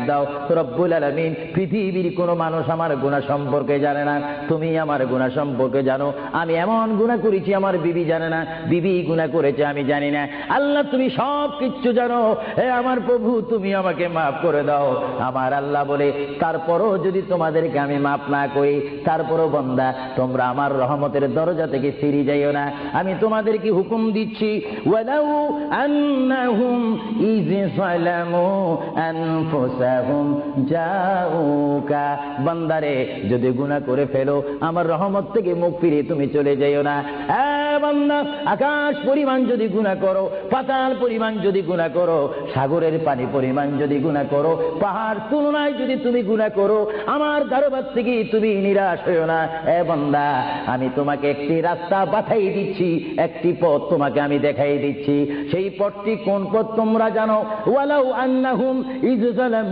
দাও। রব্বুল আলামিন, পৃথিবীর কোনো মানুষ আমার গুনাহ সম্পর্কে জানে না, তুমি আমার গুনাহ সম্পর্কে জানো। আমি এমন গুনাহ করেছি আমার বিবি জানে না, বিবি গুনাহ করেছে আমি জানি না। আল্লাহ তুমি সব কিচ্ছু জানো, হে আমার প্রভু তুমি আমাকে মাফ করে দাও। আমার আল্লাহ বলে, তারপরও যদি তোমাদেরকে আমি মাফ না করি, তারপরও বান্দা তোমরা আমার রহমতের দরজা থেকে ফিরে যাইও না। আমি তোমাদেরকে হুকুম দিচ্ছি, ওয়ালাউ আন্নাহুম ইয যালামু আনফুসাহুম জাউকা, বান্দারে যদি গুনাহ করে ফেলো আমার রহমত থেকে মুখ ফিরিয়ে তুমি চলে যাইও না। বান্দা, আকাশ পরিমাণ যদি গুনাহ করো, পাতাল পরিমাণ যদি গুনাহ করো, সাগরের পানি পরিমাণ যদি গুনাহ করো, পাহাড় তুলনায় যদি তুমি গুনাহ করো, আমার দরবার থেকে তুমি নিরাশ হইও না। বান্দা, আমি তোমাকে একটি রাস্তা বাতাই দিচ্ছি, একটি পথ তোমাকে আমি দেখাই দিচ্ছি। সেই পথটি কোন পথ তোমরা জানো? ওয়ালাউ আন্নাহুম ইয যালামু